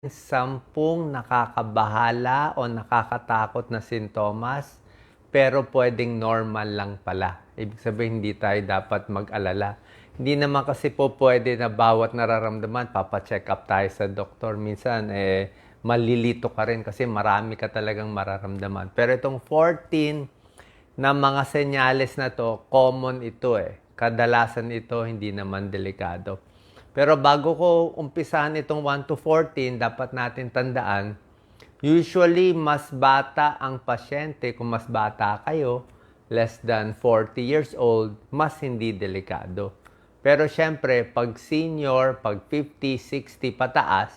10 nakakabahala o nakakatakot na sintomas, pero pwedeng normal lang pala. Ibig sabihin, hindi tayo dapat mag-alala. Hindi naman kasi po pwede na bawat nararamdaman, papacheck up tayo sa doktor. Minsan, malilito ka rin kasi marami ka talagang mararamdaman. Pero itong 14 na mga senyales na to, common ito eh. Kadalasan ito, hindi naman delikado. Pero bago ko umpisahan itong 1 to 14, dapat natin tandaan, usually mas bata ang pasyente. Kung mas bata kayo, less than 40 years old, mas hindi delikado. Pero syempre, pag senior, pag 50, 60 pataas,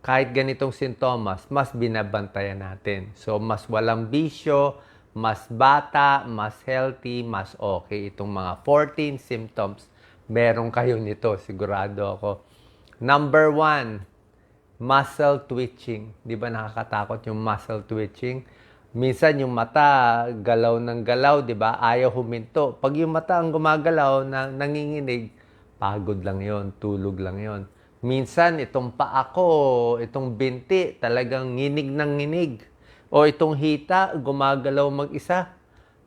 kahit ganitong sintomas, mas binabantayan natin. So, mas walang bisyo, mas bata, mas healthy, mas okay. Itong mga 14 symptoms, meron kayo nito, sigurado ako. Number 1, muscle twitching. Di ba nakakatakot yung muscle twitching? Minsan yung mata, galaw ng galaw, di ba? Ayaw huminto. Pag yung mata ang gumagalaw, nanginginig, pagod lang yon, tulog lang yon. Minsan, itong paa ko, itong binti, talagang nginig ng nginig. O itong hita, gumagalaw mag-isa.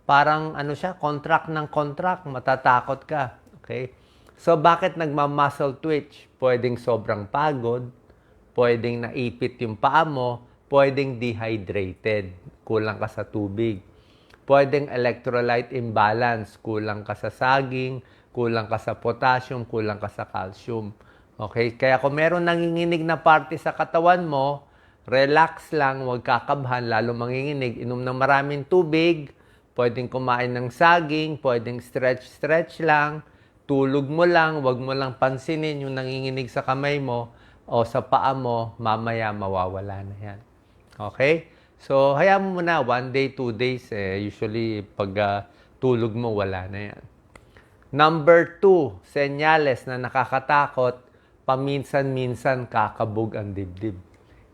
Parang ano siya, contract ng contract, matatakot ka. Okay? So, bakit nagma-muscle twitch? Pwedeng sobrang pagod, pwedeng naipit yung paa mo, pwedeng dehydrated, kulang ka sa tubig. Pwedeng electrolyte imbalance, kulang ka sa saging, kulang ka sa potassium, kulang ka sa calcium. Okay? Kaya kung meron nanginginig na parte sa katawan mo, relax lang, huwag kakabhan, lalo manginginig, inom ng maraming tubig, pwedeng kumain ng saging, pwedeng stretch lang, tulog mo lang, huwag mo lang pansinin yung nanginginig sa kamay mo o sa paa mo, mamaya mawawala na yan. Okay? So, hayaan mo muna, 1 day, 2 days, usually pag tulog mo, wala na yan. Number 2, senyales na nakakatakot, paminsan-minsan kakabog ang dibdib.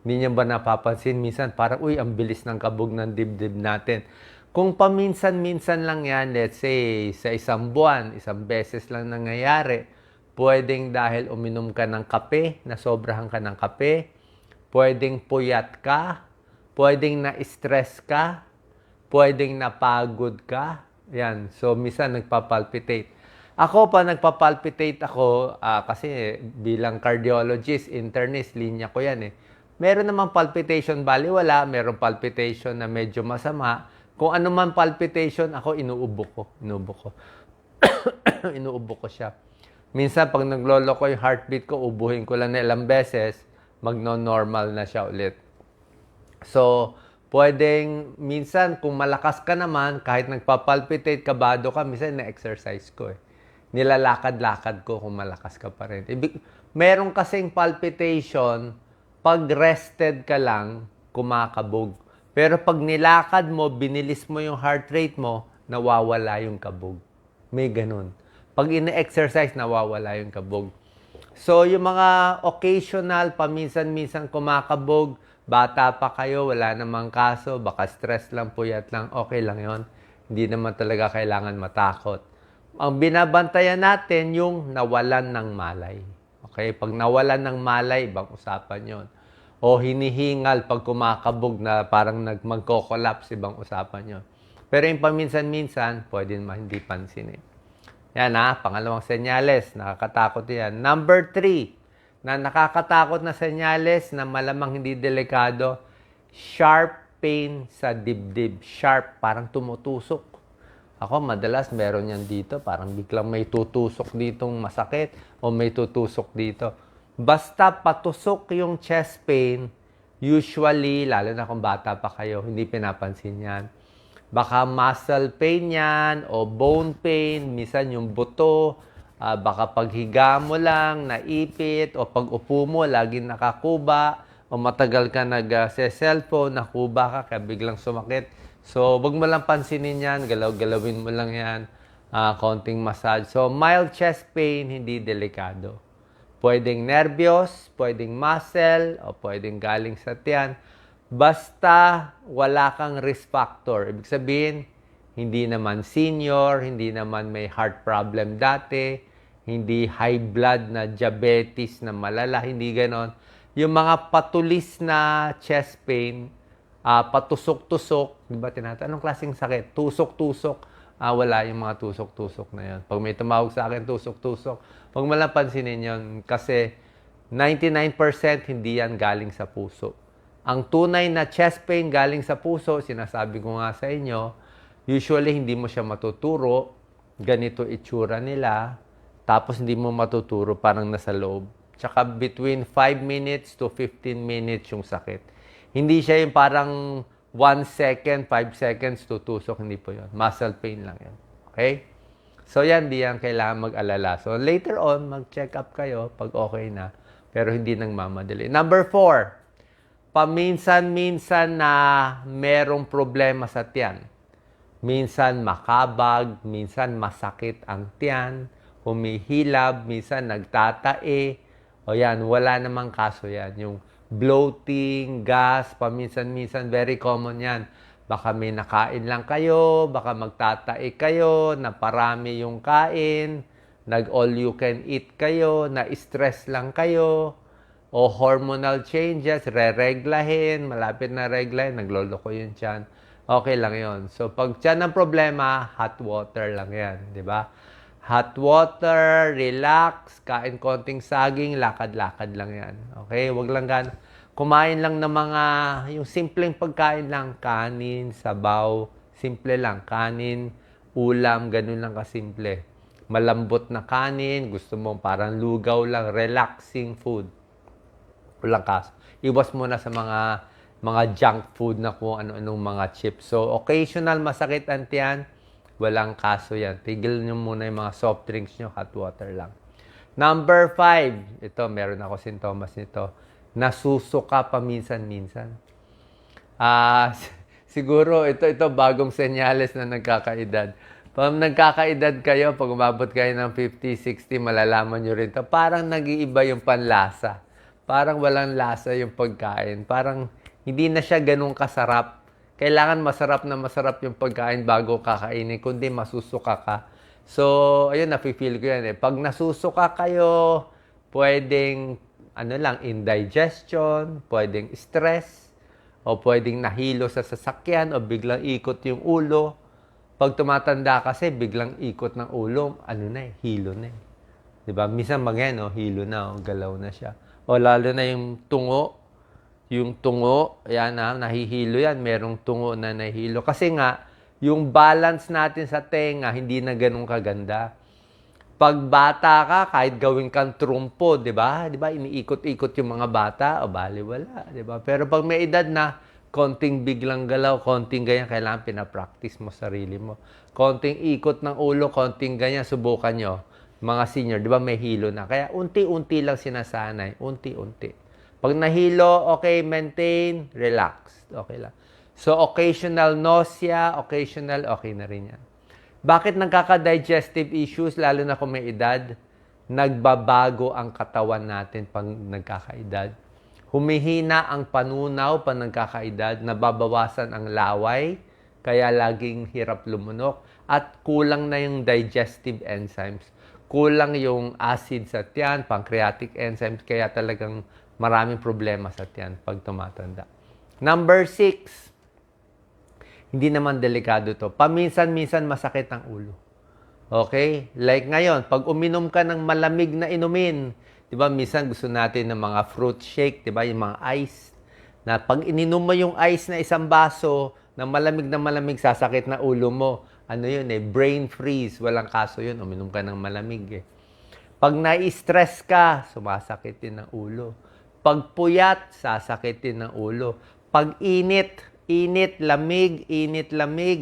Hindi niyo ba napapansin minsan parang, uy, ang bilis ng kabog ng dibdib natin. Kung paminsan-minsan lang yan, let's say, sa isang buwan, isang beses lang nangyayari, pwedeng dahil uminom ka ng kape, nasobrahan ka ng kape, pwedeng puyat ka, pwedeng na-stress ka, pwedeng napagod ka. Yan. So, minsan nagpapalpitate. Ako pa nagpapalpitate ako kasi bilang cardiologist, internist, linya ko yan eh. Meron namang palpitation baliwala, meron palpitation na medyo masama. Kung ano man palpitation, ako inuubo ko. Inuubo ko siya. Minsan pag naglolo ko yung heartbeat ko, ubuhin ko lang na ilang beses, magno-normal na siya ulit. So, pwedeng minsan kung malakas ka naman, kahit nagpapalpitate, kabado ka, minsan na-exercise ko eh. Nilalakad-lakad ko kung malakas ka pa rin. Meron kasing palpitation, pag rested ka lang, kumakabog. Pero pag nilakad mo, binilis mo yung heart rate mo, nawawala yung kabog. May ganun. Pag ine-exercise, nawawala yung kabog. So, yung mga occasional, paminsan-minsan kumakabog, bata pa kayo, wala namang kaso, baka stress lang, puyat lang, okay lang yon. Hindi naman talaga kailangan matakot. Ang binabantayan natin yung nawalan ng malay. Okay? Pag nawalan ng malay, ibang usapan yon. O hinihingal pag kumakabog na parang magko-collapse, ibang usapan yon. Pero yung paminsan-minsan, pwede naman hindi pansinin. Yan pangalawang senyales, nakakatakot yan. Number 3, na nakakatakot na senyales na malamang hindi delikado, sharp pain sa dibdib. Sharp, parang tumutusok. Ako, madalas meron yan dito. Parang biglang may tutusok ditong masakit o may tutusok dito. Basta patusok yung chest pain, usually, lalo na kung bata pa kayo, hindi pinapansin yan. Baka muscle pain yan o bone pain, minsan yung buto, baka paghiga mo lang, naipit, o pag upo mo, laging nakakuba, o matagal ka nag-cellphone, nakuba ka, kaya biglang sumakit. So, wag mo lang pansinin yan, galaw-galawin mo lang yan, konting massage. So, mild chest pain, hindi delikado. Pwedeng nervyos, pwedeng muscle, o pwedeng galing sa tiyan. Basta wala kang risk factor. Ibig sabihin, hindi naman senior, hindi naman may heart problem dati, hindi high blood na diabetes na malala, hindi ganon. Yung mga patulis na chest pain, patusok-tusok, di ba anong klaseng sakit? Tusok-tusok. Wala yung mga tusok-tusok na yun. Pag may tumawag sa akin, tusok-tusok, huwag mo lang pansinin yun kasi 99% hindi yan galing sa puso. Ang tunay na chest pain galing sa puso, sinasabi ko nga sa inyo, usually hindi mo siya matuturo, ganito itsura nila, tapos hindi mo matuturo parang nasa loob. Tsaka between 5 minutes to 15 minutes yung sakit. Hindi siya yung parang 1 second, 5 seconds tutusok, hindi po yun. Muscle pain lang yun. Okay? So yan, di yan kailangan mag-alala. So later on, mag-check up kayo pag okay na, pero hindi nang mamadali. Number 4, paminsan-minsan na merong problema sa tiyan. Minsan makabag, minsan masakit ang tiyan, humihilab, minsan nagtatae. O yan, wala namang kaso yan. Yung bloating, gas, paminsan-minsan, very common yan. Baka may nakain lang kayo, baka magtatae kayo, naparami yung kain, nag-all you can eat kayo, na-stress lang kayo, o hormonal changes, re-reglahin, malapit na reglahin, nagloloko yung tiyan. Okay lang yon. So, pag tiyan ang problema, hot water lang yan, di ba? Hot water, relax, kain konting saging, lakad-lakad lang yan. Okay? Huwag lang kumain lang ng mga, yung simpleng pagkain lang, kanin, sabaw, simple lang, kanin, ulam, ganun lang kasimple. Malambot na kanin, gusto mo parang lugaw lang, relaxing food. Walang kaso. Iwas muna sa mga junk food na kung ano-anong mga chips. So, occasional masakit ang tiyan, walang kaso yan. Tigil nyo muna yung mga soft drinks nyo, hot water lang. Number 5, ito, meron ako sintomas nito. Nasusuka paminsan-minsan. Siguro, ito bagong senyales na nagkakaedad. Pag nagkakaedad kayo, pag umabot kayo ng 50, 60, malalaman nyo rin ito. Parang nag-iiba yung panlasa. Parang walang lasa yung pagkain. Parang hindi na siya ganun kasarap. Kailangan masarap na masarap yung pagkain bago kakainin, kundi masusuka ka. So, ayun, nafe-feel ko yan eh. Pag nasusuka kayo, pwedeng, indigestion, pwedeng stress, o pwedeng nahilo sa sasakyan, o biglang ikot yung ulo. Pag tumatanda kasi, biglang ikot ng ulo, hilo na eh. Diba? Minsan hilo na, galaw na siya. O lalo na yung tungo, yan nahihilo yan. Merong tungo na nahihilo. Kasi nga, yung balance natin sa tenga, hindi na ganun kaganda. Pag bata ka, kahit gawin kang trumpo, di ba? Di ba? Iniikot-ikot yung mga bata, o baliwala, di ba? Pero pag may edad na, konting biglang galaw, konting ganyan, kailangan pinapractice mo sarili mo. Konting ikot ng ulo, konting ganyan, subukan nyo. Mga senior, di ba may hilo na? Kaya unti-unti lang sinasanay, unti-unti. Pag nahilo, okay, maintain, relax. Okay lang. So, occasional nausea, occasional, okay na rin yan. Bakit nagkaka-digestive issues, lalo na kung may edad? Nagbabago ang katawan natin pag nagkakaedad. Humihina ang panunaw pag nagkakaedad, nababawasan ang laway, kaya laging hirap lumunok, at kulang na yung digestive enzymes. Kulang yung acid sa tiyan, pancreatic enzymes, kaya talagang maraming problema sa tiyan pag tumatanda. Number 6, hindi naman delikado to. Paminsan-minsan masakit ang ulo. Okay? Like ngayon, pag uminom ka ng malamig na inumin, di ba, minsan gusto natin ng mga fruit shake, di ba, yung mga ice, na pag ininom mo yung ice na isang baso, na malamig, sasakit na ulo mo. Brain freeze. Walang kaso yun. Uminom ka ng malamig eh. Pag na-stress ka, sumasakit din ang ulo. Pag puyat, sasakitin ng ulo. Pag init, lamig,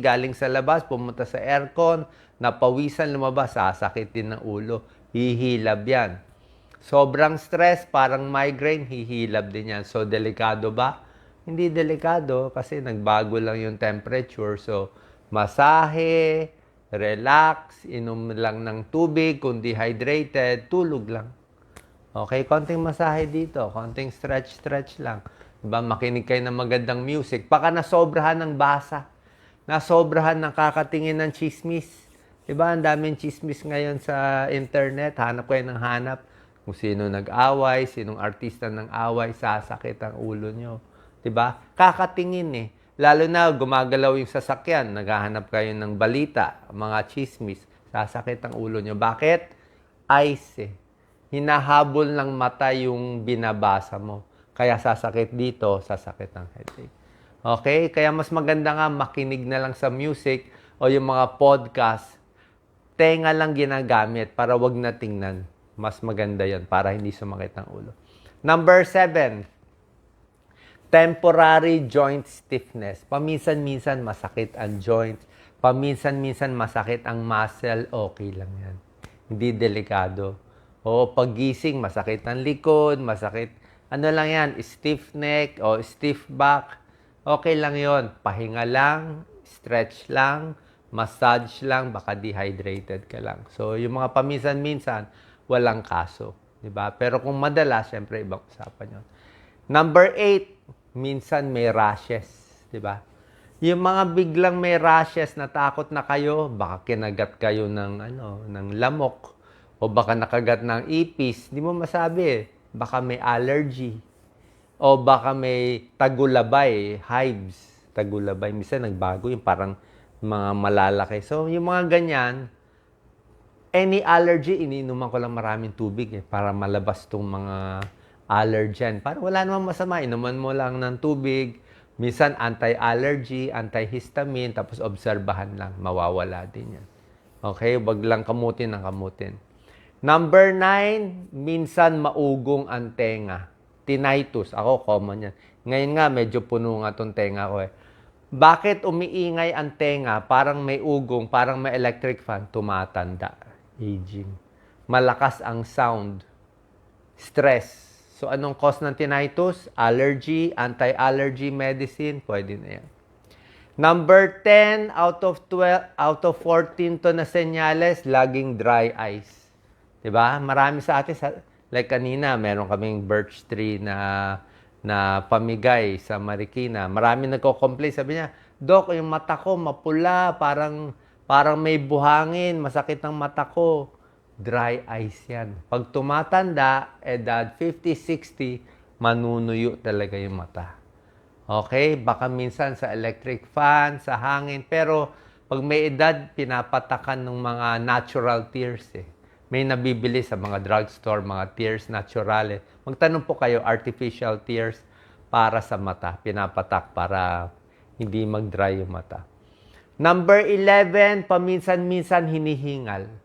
galing sa labas, pumunta sa aircon, napawisan, lumabas, sasakitin ng ulo. Hihilab yan. Sobrang stress, parang migraine, hihilab din yan. So, delikado ba? Hindi delikado kasi nagbago lang yung temperature. So, masahe, relax, inom lang ng tubig, kung dehydrated, tulog lang. Okay, konting masahe dito, konting stretch lang. Diba, makinig kayo ng magandang music. Baka nasobrahan ng basa, nasobrahan ng kakatingin ng chismis. Diba, ang daming chismis ngayon sa internet, hanap kayo ng hanap. Kung sino nag-away, sinong artista ng away, sasakit ang ulo nyo. 'Di ba? Kakatingin eh. Lalo na gumagalaw yung sasakyan, naghahanap kayo ng balita, mga chismis, sasakit ang ulo nyo. Bakit? Eyes eh. Hinahabol ng mata yung binabasa mo. Kaya sasakit dito, sasakit ang headache. Okay? Kaya mas maganda nga makinig na lang sa music o yung mga podcast. Tenga lang ginagamit para wag na tingnan. Mas maganda yon para hindi sumakit ang ulo. Number 7, temporary joint stiffness. Paminsan-minsan masakit ang joint. Paminsan-minsan masakit ang muscle. Okay lang yan. Hindi delikado. O paggising, masakit ang likod, masakit. Ano lang yan? Stiff neck o stiff back. Okay lang yon. Pahinga lang, stretch lang, massage lang, baka dehydrated ka lang. So, yung mga paminsan-minsan, walang kaso. Diba? Pero kung madalas, syempre, ibang usapan yun. Number 8, minsan may rashes. Diba? Yung mga biglang may rashes, natakot na kayo, baka kinagat kayo ng lamok, o baka nakagat ng ipis, di mo masabi eh. Baka may allergy, o baka may tagulabay, hives, tagulabay. Minsan nagbago yung parang mga malalaki. So, yung mga ganyan, any allergy, iniinuman ko lang maraming tubig para malabas tong mga allergen. Para wala namang masama, inuman mo lang ng tubig. Minsan anti-allergy, antihistamine, tapos obserbahan lang, mawawala din yan. Okay, wag lang kamutin ng kamutin. Number 9, minsan maugong ang tenga. Tinnitus, ako common yan. Ngayon nga, medyo puno nga tong tenga ko eh. Bakit umiingay ang tenga? Parang may ugong, parang may electric fan, tumatanda. Aging. Malakas ang sound. Stress. So, anong cause ng tinnitus? Allergy, anti-allergy medicine, pwede na yan. Number 10 out of 14 to na senyales, laging dry eyes. 'Di ba? Marami sa atin, like kanina, meron kaming birch tree na pamigay sa Marikina. Marami nagko-complain, sabi niya, "Dok, yung mata ko mapula, parang may buhangin, masakit ang mata ko." Dry eyes yan. Pag tumatanda, edad 50, 60, manunuyo talaga yung mata. Okay? Baka minsan sa electric fan, sa hangin. Pero pag may edad, pinapatakan ng mga natural tears eh. May nabibili sa mga drugstore, mga tears naturale. Magtanong po kayo, artificial tears para sa mata. Pinapatak para hindi mag-dry yung mata. Number 11, paminsan-minsan hinihingal.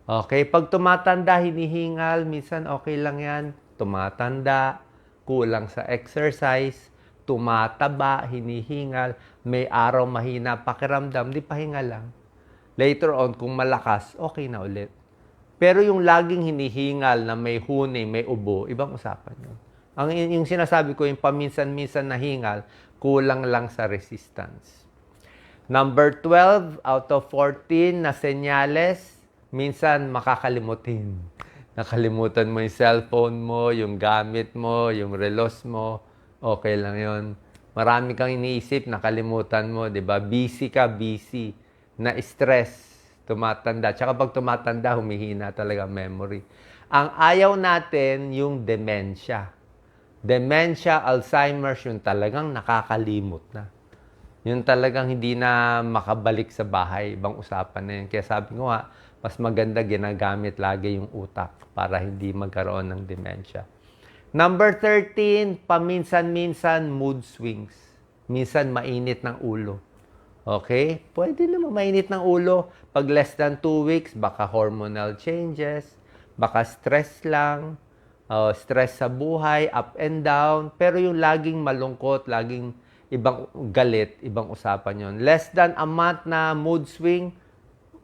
Okay, pag tumatanda, hinihingal, minsan okay lang yan. Tumatanda, kulang sa exercise, tumataba, hinihingal, may araw mahina pakiramdam, di pahinga lang. Later on, kung malakas, okay na ulit. Pero yung laging hinihingal na may huni, may ubo, ibang usapan yun. Yung sinasabi ko, yung paminsan-minsan na hingal, kulang lang sa resistance. Number 12 out of 14 na senyales, minsan makakalimutin. Nakalimutan mo yung cellphone mo, yung gamit mo, yung relos mo, okay lang yon. Marami kang iniisip, nakalimutan mo, di ba? Busy ka, busy. Na-stress, tumatanda. Tsaka pag tumatanda, humihina talaga memory. Ang ayaw natin, yung dementia. Dementia, Alzheimer's, yung talagang nakakalimot na. Yung talagang hindi na makabalik sa bahay. Ibang usapan na yun. Kaya sabi ko nga, mas maganda ginagamit lagi yung utak para hindi magkaroon ng dementia. Number 13, paminsan-minsan mood swings. Minsan mainit ng ulo. Okay? Pwede naman mainit ng ulo. Pag less than 2 weeks, baka hormonal changes, baka stress lang, stress sa buhay, up and down. Pero yung laging malungkot, laging ibang galit, ibang usapan yon. Less than a month na mood swing,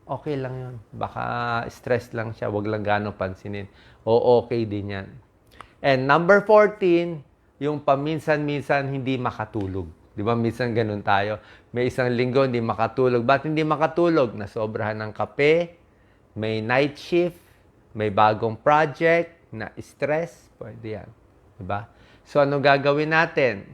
okay lang yun. Baka stress lang siya, wag lang gano'ng pansinin. O okay din yan. And number 14, yung paminsan-minsan hindi makatulog. Di ba? Minsan ganun tayo. May isang linggo hindi makatulog. Ba't hindi makatulog? Nasobrahan ng kape, may night shift, may bagong project, na stress, pwede yan. Di ba? So, ano gagawin natin?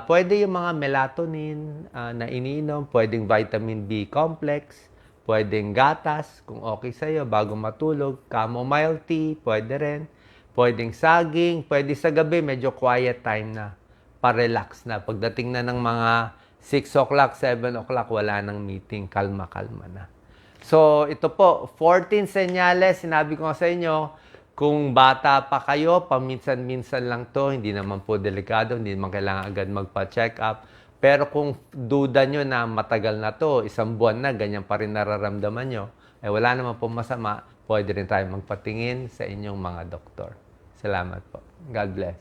Pwede yung mga melatonin na iniinom, pwedeng vitamin B complex, Pwedeng gatas, kung okay sa'yo, bago matulog. Chamomile tea, pwede rin. Pwedeng saging, pwede sa gabi, medyo quiet time na. Pa-relax na. Pagdating na ng mga 6 o'clock, 7 o'clock, wala nang meeting. Kalma-kalma na. So, ito po, 14 senyales, sinabi ko sa inyo, kung bata pa kayo, paminsan-minsan lang to, hindi naman po delikado, hindi naman kailangan agad magpa-check up. Pero kung duda nyo na matagal na to, isang buwan na, ganyan pa rin nararamdaman nyo, eh wala naman po masama, pwede rin tayo magpatingin sa inyong mga doktor. Salamat po. God bless.